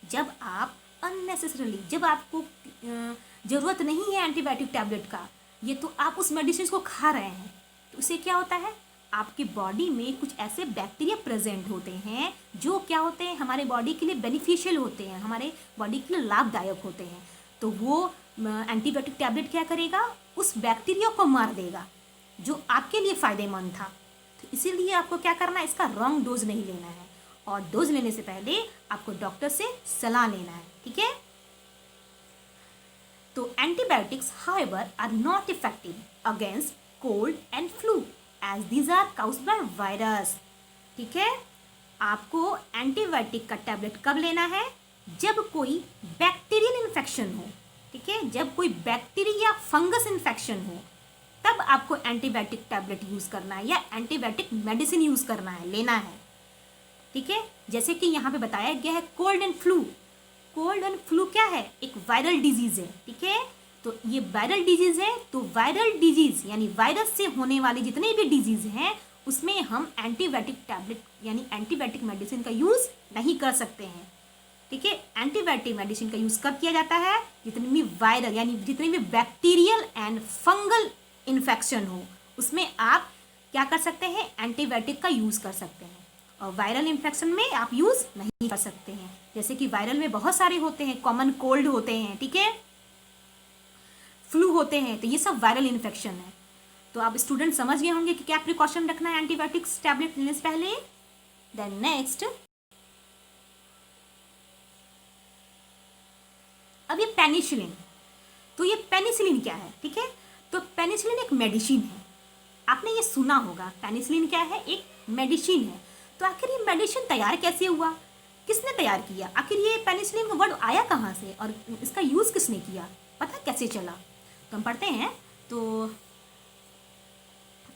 जब आप अननेसेसरली, जब आपको ज़रूरत नहीं है एंटीबायोटिक टैबलेट का, ये तो आप उस मेडिसिन को खा रहे हैं, तो उससे क्या होता है, आपकी बॉडी में कुछ ऐसे बैक्टीरिया प्रेजेंट होते हैं जो क्या होते हैं, हमारे बॉडी के लिए बेनिफिशियल होते हैं, हमारे बॉडी के लिए लाभदायक होते हैं। तो वो एंटीबायोटिक टैबलेट क्या करेगा, उस बैक्टीरिया को मार देगा जो आपके लिए फ़ायदेमंद था। तो इसीलिए आपको क्या करना है, इसका रॉन्ग डोज नहीं लेना है, और डोज लेने से पहले आपको डॉक्टर से सलाह लेना है, ठीक है। तो antibiotics however are not effective against cold and flu as these are caused by virus, ठीक है। आपको एंटीबायोटिक का टैबलेट कब लेना है, जब कोई बैक्टीरियल इन्फेक्शन हो, ठीक है, जब कोई बैक्टीरिया फंगस इन्फेक्शन हो, तब आपको एंटीबायोटिक टैबलेट यूज़ करना है या एंटीबायोटिक मेडिसिन यूज़ करना है, लेना है, ठीक है। जैसे कि यहाँ पे बताया गया है cold and flu. Cold and flu क्या है, एक वायरल डिजीज़ है, ठीक है। तो ये वायरल डिजीज़ है, तो वायरल डिजीज़ यानी वायरस से होने वाले जितने भी डिजीज़ हैं उसमें हम एंटीबायोटिक टैबलेट यानी एंटीबायोटिक मेडिसिन का यूज़ नहीं कर सकते हैं, ठीक है। एंटीबायोटिक मेडिसिन का यूज़ कब किया जाता है, जितने भी वायरल यानी जितने भी बैक्टीरियल एंड फंगल इन्फेक्शन हो उसमें आप क्या कर सकते हैं, एंटीबायोटिक का यूज़ कर सकते हैं, और वायरल इन्फेक्शन में आप यूज़ नहीं कर सकते हैं। जैसे कि वायरल में बहुत सारे होते हैं, कॉमन कोल्ड होते हैं, ठीक है, फ्लू होते हैं, तो ये सब वायरल इन्फेक्शन है। तो आप स्टूडेंट समझ गए होंगे कि क्या प्रिकॉशन रखना है एंटीबायोटिक्स टैबलेट लेने से पहले। देन नेक्स्ट, अब ये पेनिसिलिन। तो ये पेनिसिलिन क्या है, ठीक है। तो पेनिसिलिन एक मेडिसिन है, आपने ये सुना होगा, पेनिसिलिन क्या है, एक मेडिसिन है। तो आखिर ये मेडिसिन तैयार कैसे हुआ, किसने तैयार किया, आखिर ये पेनिसिलिन का वर्ड आया कहाँ से और इसका यूज़ किसने किया, पता कैसे चला, तो हम पढ़ते हैं। तो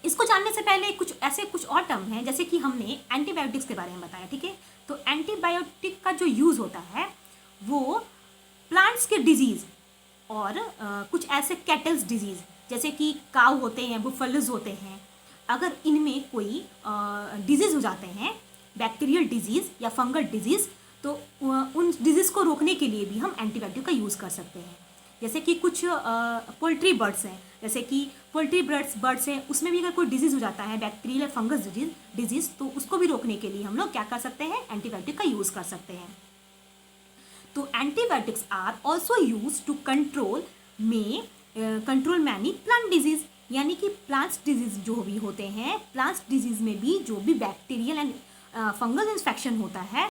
इसको जानने से पहले कुछ और टर्म हैं, जैसे कि हमने एंटीबायोटिक्स के बारे में बताया, ठीक है। तो एंटीबायोटिक का जो यूज़ होता है वो प्लांट्स के डिजीज़ और कुछ ऐसे कैटल्स डिजीज़ जैसे कि काऊ होते हैं, बुफेलोज होते हैं, अगर इनमें कोई डिजीज़ हो जाते हैं, बैक्टीरियल डिजीज़ या फंगल डिजीज़, तो उन डिजीज़ को रोकने के लिए भी हम एंटीबायोटिक का यूज़ कर सकते हैं। जैसे कि कुछ पोल्ट्री बर्ड्स हैं, जैसे कि पोल्ट्री बर्ड्स हैं, उसमें भी अगर कोई डिजीज़ हो जाता है, बैक्टीरियल या फंगस डिजीज़, तो उसको भी रोकने के लिए हम लोग क्या कर सकते हैं, एंटीबायोटिक का यूज़ कर सकते हैं। तो antibiotics are also use to control many plant disease, यानी कि प्लांट्स डिजीज़ जो भी होते हैं, प्लांट्स डिजीज़ में भी जो भी बैक्टीरियल एंड फंगल इन्फेक्शन होता है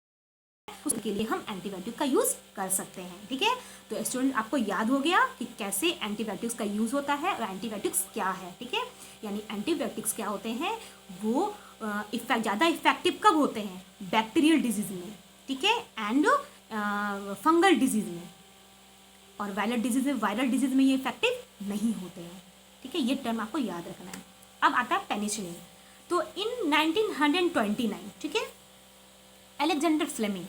उसके लिए हम एंटीबायोटिक का यूज़ कर सकते हैं, ठीक है। तो स्टूडेंट आपको याद हो गया कि कैसे एंटीबायोटिक्स का यूज़ होता है और एंटीबायोटिक्स क्या है, ठीक है। यानी एंटीबायोटिक्स क्या होते हैं, वो ज़्यादा इफेक्टिव कब होते हैं, बैक्टीरियल डिजीज़ में, ठीक है, एंड फंगल डिजीज़ में, और वायरल डिजीज़ में ये इफेक्टिव नहीं होते हैं, ठीक है। ये टर्म आपको याद रखना है। अब आता है पेनिसिलिन। तो इन 1929, ठीक है, अलेक्जेंडर फ्लेमिंग।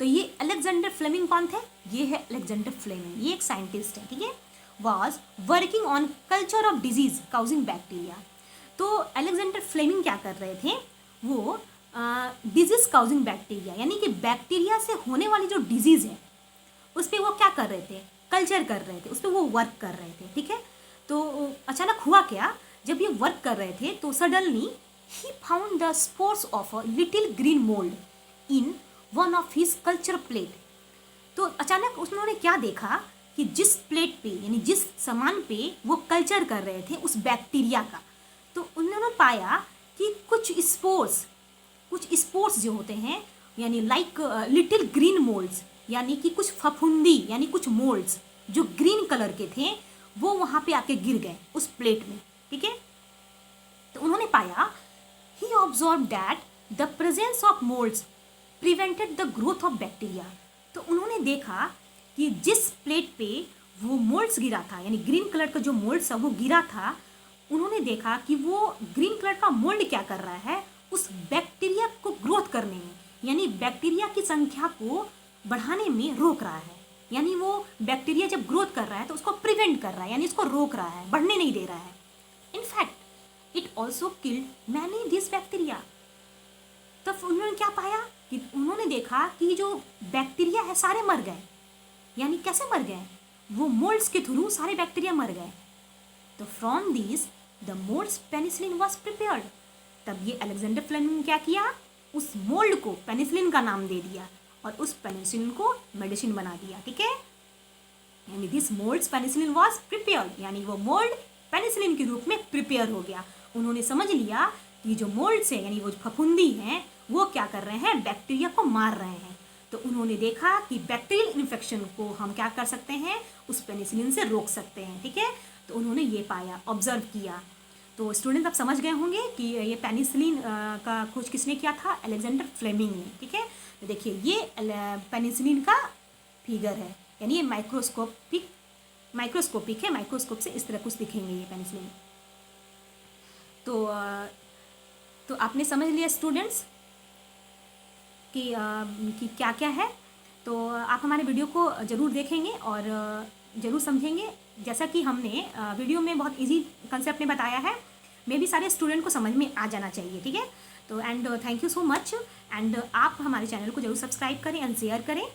तो ये अलेक्जेंडर फ्लेमिंग कौन थे, ये है अलेक्जेंडर फ्लेमिंग, ये एक साइंटिस्ट है, ठीक है, was working on culture of disease causing bacteria. तो अलेक्जेंडर फ्लेमिंग क्या कर रहे थे, वो डिजीज काउजिंग बैक्टीरिया यानी कि बैक्टीरिया से होने वाली जो डिजीज़ है उस पर वो क्या कर रहे थे, कल्चर कर रहे थे, उस पर वो वर्क कर रहे थे, ठीक है। तो अचानक हुआ क्या, जब ये वर्क कर रहे थे तो suddenly he found the spores of a little green mould in one of his culture plate. तो अचानक उन्होंने क्या देखा कि जिस प्लेट पे यानी जिस सामान पे वो कल्चर कर रहे थे उस बैक्टीरिया का, तो उन्होंने पाया कि कुछ स्पोर्स जो होते हैं यानी लाइक लिटिल ग्रीन मोल्ड्स, यानी कि कुछ फफूंदी यानी कुछ मोल्ड्स जो ग्रीन कलर के थे वो वहाँ पे आके गिर गए उस प्लेट में। ठीक है, तो उन्होंने पाया he observed that the presence of moulds prevented the growth of bacteria. तो उन्होंने देखा कि जिस प्लेट पे वो मोल्ड्स गिरा था यानी ग्रीन कलर का जो मोल्ड्स था वो गिरा था, उन्होंने देखा कि वो ग्रीन कलर का मोल्ड क्या कर रहा है उस बैक्टीरिया को ग्रोथ करने में, यानी बैक्टीरिया की संख्या को बढ़ाने में रोक रहा है। यानी वो बैक्टीरिया जब ग्रोथ कर रहा है तो उसको प्रिवेंट कर रहा है, यानी उसको रोक रहा है, बढ़ने नहीं दे रहा है। In fact it also killed many this bacteria. तब उन्होंने क्या पाया कि उन्होंने देखा कि जो बैक्टीरिया है सारे मर गए। यानी कैसे मर गए, वो मोल्ड्स के थ्रू सारे बैक्टीरिया मर गए। तो from this the moulds penicillin was prepared. तब ये अलेक्जेंडर फ्लेमिंग ने क्या किया, उस मोल्ड को पेनिसिलिन का नाम दे दिया और उस पेनिसिलिन को मेडिसिन बना दिया। ठीक है, यानी this moulds penicillin was prepared, यानी वो मोल्ड पेनिसिलिन के रूप में प्रिपेयर हो गया। उन्होंने समझ लिया कि जो मोल्ड्स हैं यानी वो फफूंदी हैं वो क्या कर रहे हैं, बैक्टीरिया को मार रहे हैं। तो उन्होंने देखा कि बैक्टीरियल इन्फेक्शन को हम क्या कर सकते हैं, उस पेनिसिलिन से रोक सकते हैं। ठीक है, तो उन्होंने ये पाया, ऑब्जर्व किया। तो स्टूडेंट आप समझ गए होंगे कि ये पेनिसिलिन का खोज किसने किया था, अलेक्जेंडर फ्लेमिंग ने। ठीक है, तो देखिए ये पेनिसिलिन का फिगर है, यानी ये माइक्रोस्कोपिक है, माइक्रोस्कोप से इस तरह कुछ दिखेंगे ये पेनिसिलिन। तो आपने समझ लिया स्टूडेंट्स कि क्या क्या है। तो आप हमारे वीडियो को ज़रूर देखेंगे और ज़रूर समझेंगे। जैसा कि हमने वीडियो में बहुत इजी कंसेप्ट में बताया है, मे भी सारे स्टूडेंट को समझ में आ जाना चाहिए। ठीक है, तो and thank you so much. And आप हमारे चैनल को जरूर सब्सक्राइब करें एंड शेयर करें,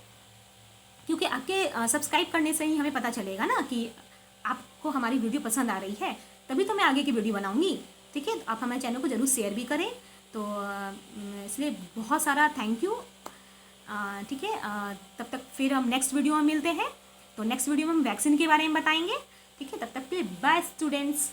क्योंकि आपके सब्सक्राइब करने से ही हमें पता चलेगा ना कि आपको हमारी वीडियो पसंद आ रही है, तभी तो मैं आगे की वीडियो बनाऊँगी। ठीक है, आप हमारे चैनल को ज़रूर शेयर भी करें। तो इसलिए बहुत सारा थैंक यू। ठीक है, तब तक फिर हम नेक्स्ट वीडियो में मिलते हैं। तो नेक्स्ट वीडियो में हम वैक्सीन के बारे में बताएंगे। ठीक है, तब तक के लिए बाय स्टूडेंट्स।